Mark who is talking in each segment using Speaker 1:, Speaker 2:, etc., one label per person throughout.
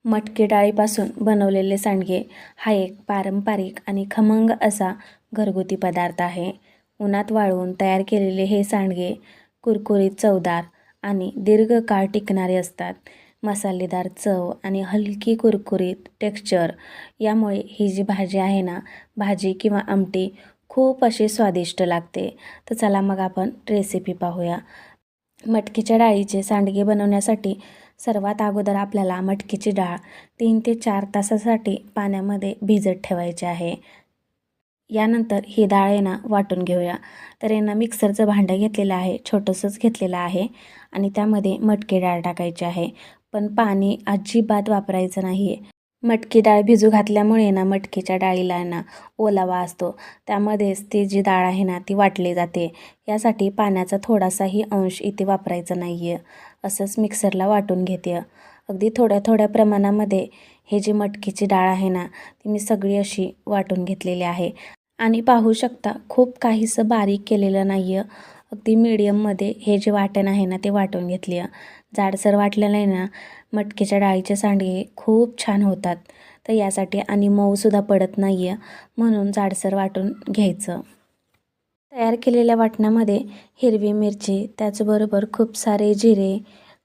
Speaker 1: मटकी डाळीपासून बनवलेले सांडगे हा एक पारंपरिक आणि खमंग असा घरगुती पदार्थ आहे. उन्हात वाळवून तयार केलेले हे सांडगे कुरकुरीत, चवदार आणि दीर्घकाळ टिकणारे असतात. मसालेदार चव आणि हलकी कुरकुरीत टेक्स्चर यामुळे ही जी भाजी आहे ना, भाजी किंवा आमटी खूप अशी स्वादिष्ट लागते. तर चला मग आपण रेसिपी पाहूया. मटकीच्या डाळीचे सांडगे बनवण्यासाठी सर्वात अगोदर आपल्याला मटकीची डाळ 3 ते 4 तासासाठी पाण्यामध्ये भिजत ठेवायची आहे. यानंतर ही डाळ आहे ना वाटून घेऊया. तर आहे ना मिक्सरचं भांडं घेतलेलं आहे, छोटंसंच घेतलेलं आहे आणि त्यामध्ये मटकी डाळ टाकायची आहे. पण पाणी अजिबात वापरायचं नाही आहे. मटकी डाळ भिजू घातल्यामुळे ना मटकीच्या डाळीला ना ओलावा असतो, त्यामध्येच ती जी डाळ आहे ना ती वाटली जाते. यासाठी पाण्याचा थोडासाही अंश इथे वापरायचा नाही आहे. असंच मिक्सरला वाटून घेते. अगदी थोड्या थोड्या प्रमाणामध्ये हे जी मटकीची डाळ आहे ना ती मी सगळी अशी वाटून घेतलेली आहे. आणि पाहू शकता खूप काहीसं बारीक केलेलं नाही आहे. अगदी मीडियममध्ये हे जे वाटण आहे ना ते वाटून घेतली आहे. जाडसर वाटलं नाही ना मटकीच्या डाळीचे सांडगे खूप छान होतात. तर यासाठी आणि मऊसुद्धा पडत नाही आहे, म्हणून जाडसर वाटून घ्यायचं. तयार केलेल्या वाटणामध्ये हिरवी मिरची, त्याचबरोबर खूप सारे जिरे,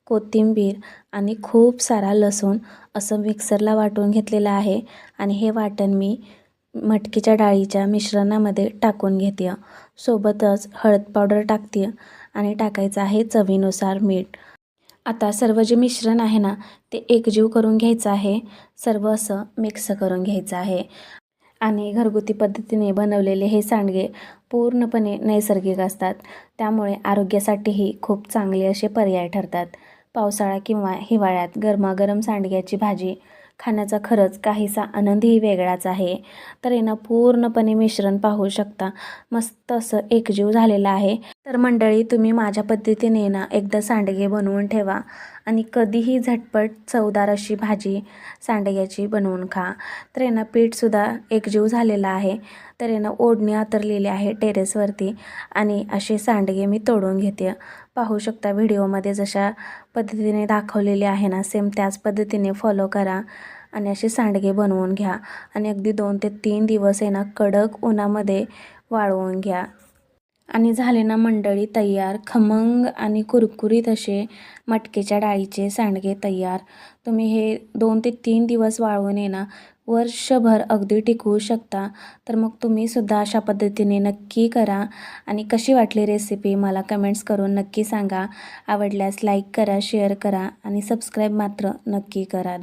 Speaker 1: कोथिंबीर आणि खूप सारा लसूण असं मिक्सरला वाटून घेतलेलं आहे. आणि हे वाटण मी मटकीच्या डाळीच्या मिश्रणामध्ये टाकून घेते. सोबतच हळद पावडर टाकते आणि टाकायचं आहे चवीनुसार मीठ. आता सर्व जे मिश्रण आहे ना ते एकजीव करून घ्यायचं आहे. सर्व असं मिक्स करून घ्यायचं आहे. आणि घरगुती पद्धतीने बनवलेले हे सांडगे पूर्णपणे नैसर्गिक असतात, त्यामुळे आरोग्यासाठीही खूप चांगले असे पर्याय ठरतात. पावसाळा किंवा हिवाळ्यात गरमागरम सांडग्याची भाजी खाण्याचा खरंच काहीसा आनंदही वेगळाच आहे. तर आहे ना पूर्णपणे मिश्रण पाहू शकता मस्त असं एकजीव झालेलं आहे. तर मंडळी, तुम्ही माझ्या पद्धतीने ना एकदा सांडगे बनवून ठेवा आणि कधीही झटपट चवदार अशी भाजी सांडग्याची बनवून खा. तर आहे ना पीठसुद्धा एकजीव झालेलं आहे. तर आहे ना ओढणी आतरलेली आहे टेरेसवरती आणि असे सांडगे मी तोडून घेते. पाहू शकता व्हिडिओमध्ये जशा पद्धतीने दाखवलेले आहे ना सेम त्याच पद्धतीने फॉलो करा आणि असे सांडगे बनवून घ्या. आणि अगदी 2 ते 3 दिवस आहे ना कडक उन्हामध्ये वाळवून घ्या. आणि झाले ना मंडळी तयार खमंग आणि कुरकुरीत असे मटकीच्या डाळीचे सांडगे तयार. तुम्ही हे 2 ते 3 दिवस वाळवून आहे ना वर्षभर अगदी टिकवू शकता. तर मग तुम्ही सुद्धा अशा पद्धतीने नक्की करा. आणि कशी वाटली रेसिपी मला कमेंट्स करून नक्की सांगा. आवडल्यास लाईक करा, शेअर करा आणि सबस्क्राईब मात्र नक्की करा.